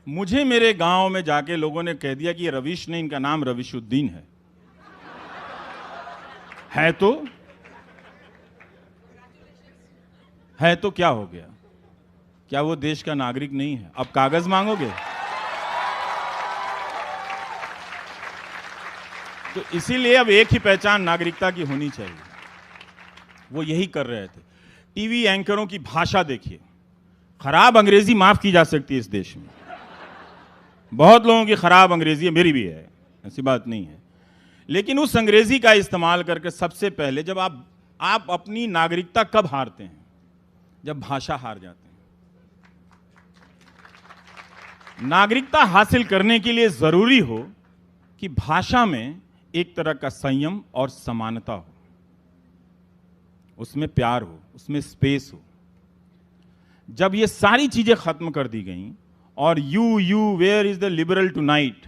मुझे मेरे गांव में जाके लोगों ने कह दिया कि ये रवीश नहीं, इनका नाम रवीशुद्दीन है तो क्या हो गया? क्या वो देश का नागरिक नहीं है? अब कागज मांगोगे? तो इसीलिए अब एक ही पहचान नागरिकता की होनी चाहिए। वो यही कर रहे थे। टीवी एंकरों की भाषा देखिए, खराब अंग्रेजी माफ की जा सकती है इस देश में। बहुत लोगों की खराब अंग्रेजी है, मेरी भी है, ऐसी बात नहीं है। लेकिन उस अंग्रेजी का इस्तेमाल करके सबसे पहले जब आप अपनी नागरिकता कब हारते हैं? जब भाषा हार जाते हैं। नागरिकता हासिल करने के लिए जरूरी हो कि भाषा में एक तरह का संयम और समानता हो, उसमें प्यार हो, उसमें स्पेस हो। जब ये सारी चीजें खत्म कर दी गई और you where is the liberal tonight,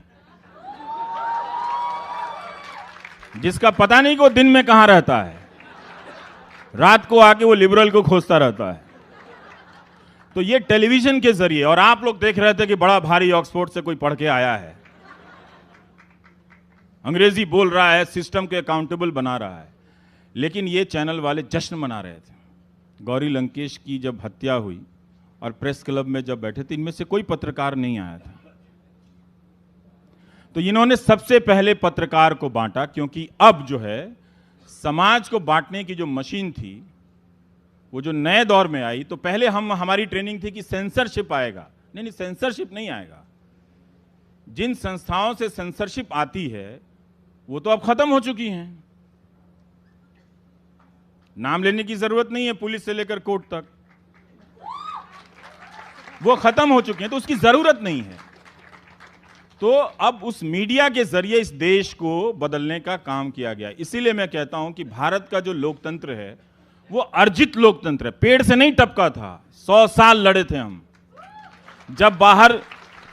जिसका पता नहीं कि वो दिन में कहां रहता है, रात को आके वो लिबरल को खोजता रहता है। तो ये टेलीविजन के जरिए, और आप लोग देख रहे थे कि बड़ा भारी ऑक्सफोर्ड से कोई पढ़ के आया है, अंग्रेजी बोल रहा है, सिस्टम के अकाउंटेबल बना रहा है। लेकिन ये चैनल वाले जश्न मना रहे थे। गौरी लंकेश की जब हत्या हुई और प्रेस क्लब में जब बैठे थे, इनमें से कोई पत्रकार नहीं आया था। तो इन्होंने सबसे पहले पत्रकार को बांटा, क्योंकि अब जो है समाज को बांटने की जो मशीन थी वो जो नए दौर में आई, तो पहले हमारी ट्रेनिंग थी कि सेंसरशिप आएगा। नहीं, सेंसरशिप नहीं आएगा। जिन संस्थाओं से सेंसरशिप आती है वो तो अब खत्म हो चुकी हैं। नाम लेने की जरूरत नहीं है, पुलिस से लेकर कोर्ट तक वो खत्म हो चुकी हैं, तो उसकी जरूरत नहीं है। तो अब उस मीडिया के जरिए इस देश को बदलने का काम किया गया। इसीलिए मैं कहता हूं कि भारत का जो लोकतंत्र है वो अर्जित लोकतंत्र है, पेड़ से नहीं टपका था। 100 साल लड़े थे हम। जब बाहर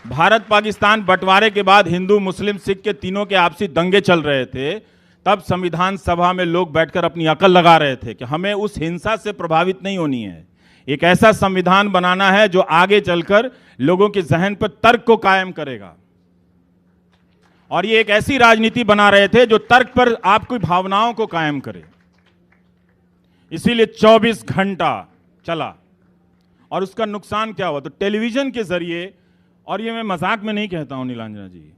भारत पाकिस्तान बंटवारे के बाद हिंदू मुस्लिम सिख के तीनों के आपसी दंगे चल रहे थे, तब संविधान सभा में लोग बैठकर अपनी अकल लगा रहे थे कि हमें उस हिंसा से प्रभावित नहीं होनी है। एक ऐसा संविधान बनाना है जो आगे चलकर लोगों के जहन पर तर्क को कायम करेगा। और ये एक ऐसी राजनीति बना रहे थे जो तर्क पर आपकी भावनाओं को कायम करे। इसीलिए 24 घंटा चला। और उसका नुकसान क्या हुआ? तो टेलीविजन के जरिए, और ये मैं मजाक में नहीं कहता हूं नीलांजना जी,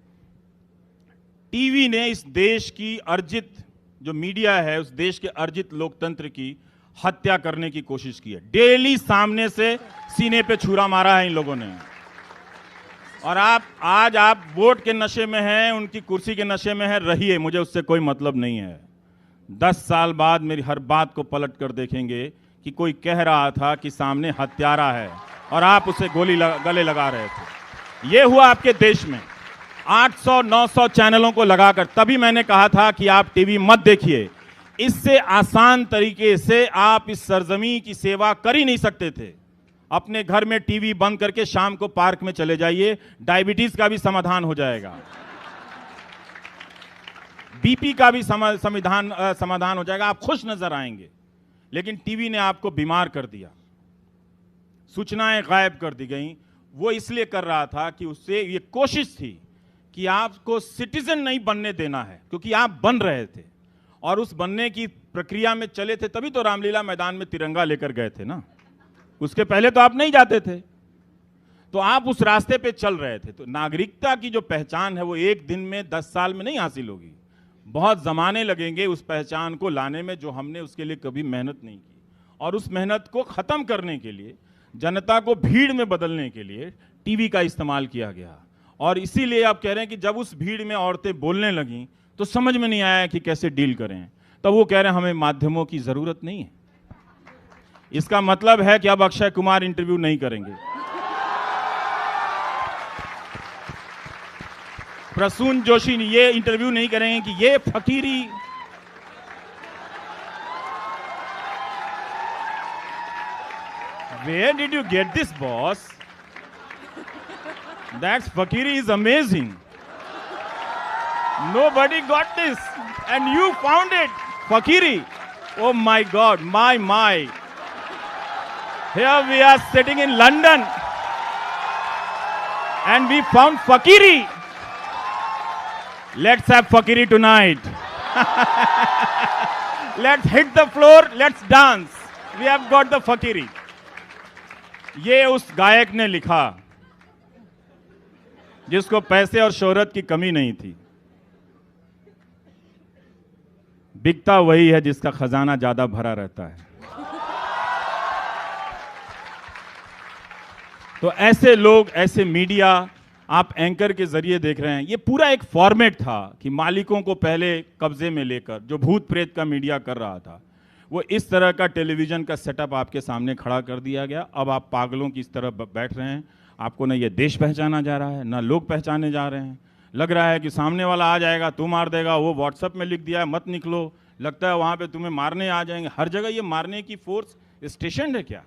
टीवी ने इस देश की अर्जित जो मीडिया है, उस देश के अर्जित लोकतंत्र की हत्या करने की कोशिश की है। डेली सामने से सीने पे छुरा मारा है इन लोगों ने। और आज आप वोट के नशे में हैं, उनकी कुर्सी के नशे में हैं, रहिए, मुझे उससे कोई मतलब नहीं है। 10 साल बाद मेरी हर बात को पलट कर देखेंगे कि कोई कह रहा था कि सामने हत्यारा है और आप उसे गले लगा रहे थे। ये हुआ आपके देश में 800-900 चैनलों को लगाकर। तभी मैंने कहा था कि आप टीवी मत देखिए। इससे आसान तरीके से आप इस सरजमी की सेवा कर ही नहीं सकते थे। अपने घर में टीवी बंद करके शाम को पार्क में चले जाइए, डायबिटीज का भी समाधान हो जाएगा, बीपी का भी समाधान हो जाएगा, आप खुश नजर आएंगे। लेकिन टीवी ने आपको बीमार कर दिया, सूचनाएं गायब कर दी गई। वो इसलिए कर रहा था कि उससे ये कोशिश थी कि आपको सिटीजन नहीं बनने देना है, क्योंकि आप बन रहे थे और उस बनने की प्रक्रिया में चले थे। तभी तो रामलीला मैदान में तिरंगा लेकर गए थे ना, उसके पहले तो आप नहीं जाते थे। तो आप उस रास्ते पे चल रहे थे। तो नागरिकता की जो पहचान है वो एक दिन में 10 साल में नहीं हासिल होगी, बहुत जमाने लगेंगे उस पहचान को लाने में, जो हमने उसके लिए कभी मेहनत नहीं की। और उस मेहनत को खत्म करने के लिए, जनता को भीड़ में बदलने के लिए टीवी का इस्तेमाल किया गया। और इसीलिए आप कह रहे हैं कि जब उस भीड़ में औरतें बोलने लगीं तो समझ में नहीं आया कि कैसे डील करें। तब वो कह रहे हैं हमें माध्यमों की जरूरत नहीं है। इसका मतलब है कि अब अक्षय कुमार इंटरव्यू नहीं करेंगे, प्रसून जोशी ये इंटरव्यू नहीं करेंगे कि ये फकीरी। Where did you get this, boss? That fakiri is amazing. Nobody got this, and you found it, fakiri. Oh my God, my. Here we are sitting in London. and we found fakiri. Let's have fakiri tonight. Let's hit the floor, let's dance. We have got the fakiri. ये उस गायक ने लिखा जिसको पैसे और शोहरत की कमी नहीं थी। बिकता वही है जिसका खजाना ज्यादा भरा रहता है। तो ऐसे लोग, ऐसे मीडिया आप एंकर के जरिए देख रहे हैं। ये पूरा एक फॉर्मेट था कि मालिकों को पहले कब्जे में लेकर, जो भूत प्रेत का मीडिया कर रहा था, वो इस तरह का टेलीविजन का सेटअप आपके सामने खड़ा कर दिया गया। अब आप पागलों की इस तरह बैठ रहे हैं। आपको ना ये देश पहचाना जा रहा है, ना लोग पहचाने जा रहे हैं। लग रहा है कि सामने वाला आ जाएगा, तू मार देगा, वो व्हाट्सएप में लिख दिया है मत निकलो, लगता है वहां पे तुम्हें मारने आ जाएंगे। हर जगह ये मारने की फोर्स स्टेशन है क्या?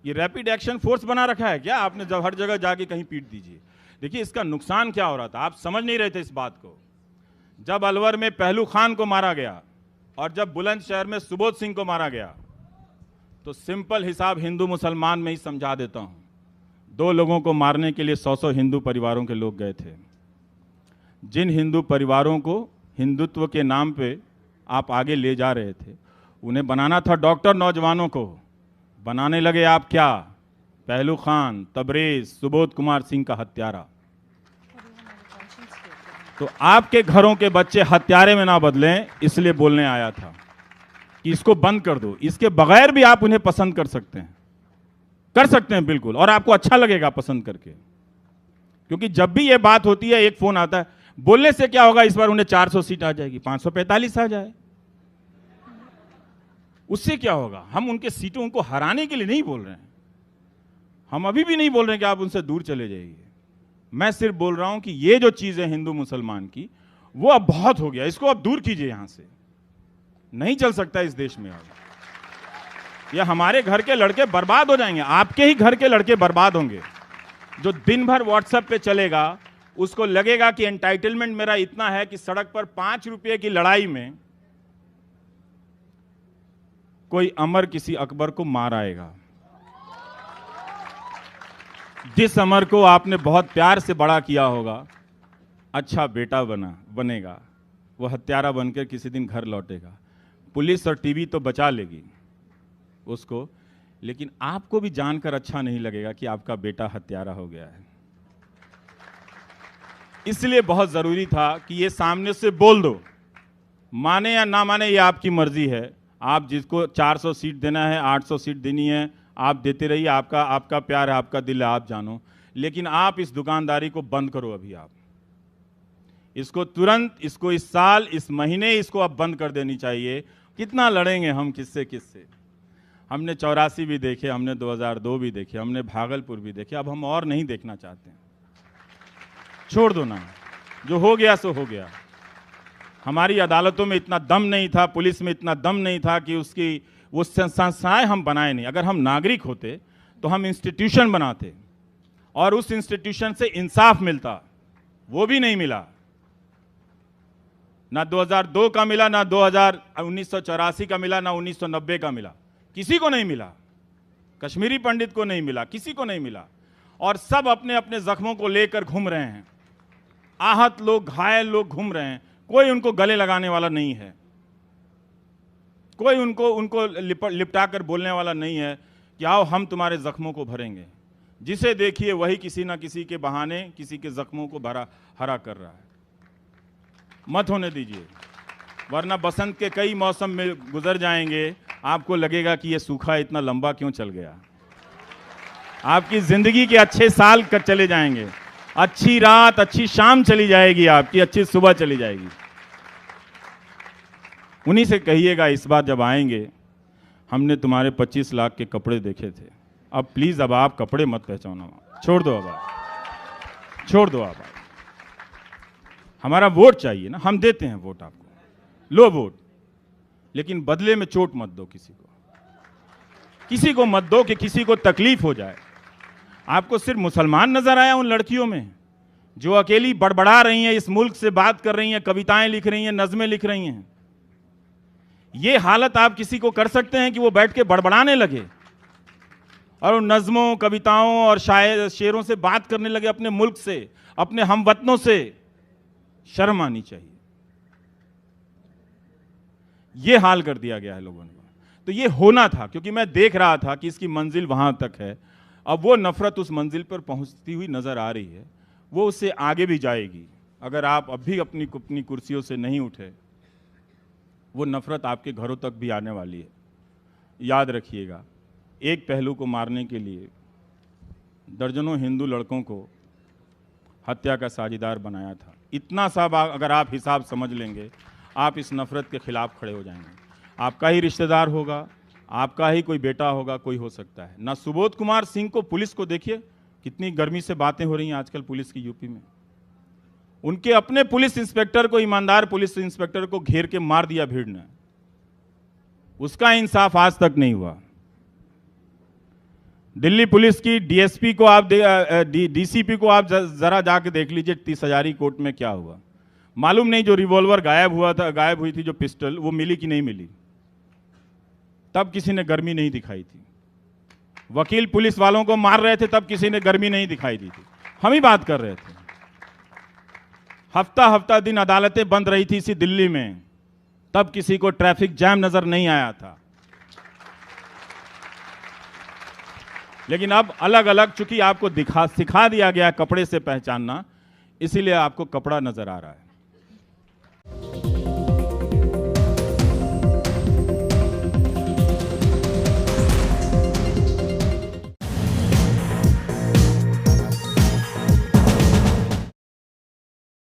ये रैपिड एक्शन फोर्स बना रखा है क्या आपने? जब हर जगह जाके कहीं पीट दीजिए। देखिए इसका नुकसान क्या हो रहा था, आप समझ नहीं रहे थे इस बात को। जब अलवर में पहलू खान को मारा गया और जब बुलंदशहर में सुबोध सिंह को मारा गया, तो सिंपल हिसाब हिंदू मुसलमान में ही समझा देता हूं। 2 लोगों को मारने के लिए 100 हिंदू परिवारों के लोग गए थे। जिन हिंदू परिवारों को हिंदुत्व के नाम पे आप आगे ले जा रहे थे, उन्हें बनाना था डॉक्टर, नौजवानों को बनाने लगे आप क्या? पहलू खान, तबरेज, सुबोध कुमार सिंह का हत्यारा। तो आपके घरों के बच्चे हत्यारे में ना बदलें, इसलिए बोलने आया था कि इसको बंद कर दो। इसके बगैर भी आप उन्हें पसंद कर सकते हैं बिल्कुल, और आपको अच्छा लगेगा पसंद करके। क्योंकि जब भी ये बात होती है, एक फोन आता है, बोलने से क्या होगा, इस बार उन्हें 400 सीट आ जाएगी, 545 आ जाए, उससे क्या होगा? हम उनके सीटों को हराने के लिए नहीं बोल रहे हैं। हम अभी भी नहीं बोल रहे हैं कि आप उनसे दूर चले जाइए। मैं सिर्फ बोल रहा हूं कि ये जो चीज है हिंदू मुसलमान की, वो अब बहुत हो गया, इसको अब दूर कीजिए। यहां से नहीं चल सकता इस देश में। अब या हमारे घर के लड़के बर्बाद हो जाएंगे, आपके ही घर के लड़के बर्बाद होंगे। जो दिन भर व्हाट्सएप पे चलेगा, उसको लगेगा कि एंटाइटलमेंट मेरा इतना है कि सड़क पर 5 रुपए की लड़ाई में कोई अमर किसी अकबर को मार आएगा। जिस अमर को आपने बहुत प्यार से बड़ा किया होगा, अच्छा बेटा बनेगा, वो हत्यारा बनकर किसी दिन घर लौटेगा। पुलिस और टीवी तो बचा लेगी उसको, लेकिन आपको भी जानकर अच्छा नहीं लगेगा कि आपका बेटा हत्यारा हो गया है। इसलिए बहुत जरूरी था कि ये सामने से बोल दो। माने या ना माने, ये आपकी मर्जी है। आप जिसको 400 सीट देना है, 800 सीट देनी है, आप देते रहिए। आपका प्यार है, आपका दिल है, आप जानो। लेकिन आप इस दुकानदारी को बंद करो। अभी आप इसको तुरंत, इसको इस साल, इस महीने इसको अब बंद कर देनी चाहिए। कितना लड़ेंगे हम किससे? हमने 84 भी देखे, हमने 2002 भी देखे, हमने भागलपुर भी देखे। अब हम और नहीं देखना चाहते। छोड़ दो ना, जो हो गया सो हो गया। हमारी अदालतों में इतना दम नहीं था, पुलिस में इतना दम नहीं था कि उसकी वो संस्थाएं हम बनाए नहीं। अगर हम नागरिक होते तो हम इंस्टीट्यूशन बनाते और उस इंस्टीट्यूशन से इंसाफ मिलता। वो भी नहीं मिला। ना 2002 का मिला, ना 1984 का मिला, ना 1990 का मिला। किसी को नहीं मिला। कश्मीरी पंडित को नहीं मिला, किसी को नहीं मिला। और सब अपने अपने जख्मों को लेकर घूम रहे हैं। आहत लोग, घायल लोग घूम रहे हैं। कोई उनको गले लगाने वाला नहीं है। कोई उनको लिपटा कर बोलने वाला नहीं है कि आओ हम तुम्हारे जख्मों को भरेंगे। जिसे देखिए वही किसी ना किसी के बहाने किसी के जख्मों को हरा कर रहा है। मत होने दीजिए, वरना बसंत के कई मौसम में गुजर जाएंगे, आपको लगेगा कि ये सूखा इतना लंबा क्यों चल गया। आपकी जिंदगी के अच्छे साल चले जाएंगे, अच्छी रात, अच्छी शाम चली जाएगी, आपकी अच्छी सुबह चली जाएगी। उन्हीं से कहिएगा इस बार जब आएंगे, हमने तुम्हारे 25 लाख के कपड़े देखे थे, अब प्लीज अब आप कपड़े मत पहचानो, छोड़ दो। अब छोड़ दो। आप हमारा वोट चाहिए ना, हम देते हैं वोट आपको, लो वोट, लेकिन बदले में चोट मत दो किसी को मत दो कि किसी को तकलीफ हो जाए। आपको सिर्फ मुसलमान नजर आया उन लड़कियों में जो अकेली बड़बड़ा रही हैं, इस मुल्क से बात कर रही हैं, कविताएं लिख रही हैं, नज़में लिख रही हैं। ये हालत आप किसी को कर सकते हैं कि वो बैठ के बड़बड़ाने लगे? और उन नज़्मों, कविताओं और शायर शेरों से बात करने लगे अपने मुल्क से, अपने हमवतनों से। शर्म आनी चाहिए। ये हाल कर दिया गया है लोगों ने। तो ये होना था, क्योंकि मैं देख रहा था कि इसकी मंजिल वहां तक है। अब वो नफरत उस मंजिल पर पहुंचती हुई नजर आ रही है, वो उससे आगे भी जाएगी। अगर आप अब भी अपनी कुर्सियों से नहीं उठे, वो नफरत आपके घरों तक भी आने वाली है। याद रखिएगा, एक पहलू को मारने के लिए दर्जनों हिंदू लड़कों को हत्या का साझीदार बनाया था। इतना सा अगर आप हिसाब समझ लेंगे, आप इस नफरत के खिलाफ खड़े हो जाएंगे। आपका ही रिश्तेदार होगा, आपका ही कोई बेटा होगा, कोई हो सकता है ना। सुबोध कुमार सिंह को, पुलिस को देखिए कितनी गर्मी से बातें हो रही हैं आजकल पुलिस की यूपी में। उनके अपने पुलिस इंस्पेक्टर को, ईमानदार पुलिस इंस्पेक्टर को घेर के मार दिया भीड़ ने। उसका इंसाफ आज तक नहीं हुआ। दिल्ली पुलिस की डीएसपी को आप डीसीपी को आप जरा जाके देख लीजिए 30 हजारी कोर्ट में क्या हुआ। मालूम नहीं जो रिवॉल्वर गायब हुई थी, जो पिस्टल, वो मिली कि नहीं मिली। तब किसी ने गर्मी नहीं दिखाई थी। वकील पुलिस वालों को मार रहे थे, तब किसी ने गर्मी नहीं दिखाई दी थी। हम ही बात कर रहे थे। हफ्ता हफ्ता दिन अदालतें बंद रही थी इसी दिल्ली में, तब किसी को ट्रैफिक जैम नजर नहीं आया था। लेकिन अब अलग अलग, चूंकि आपको सिखा दिया गया कपड़े से पहचानना, इसीलिए आपको कपड़ा नजर आ रहा है।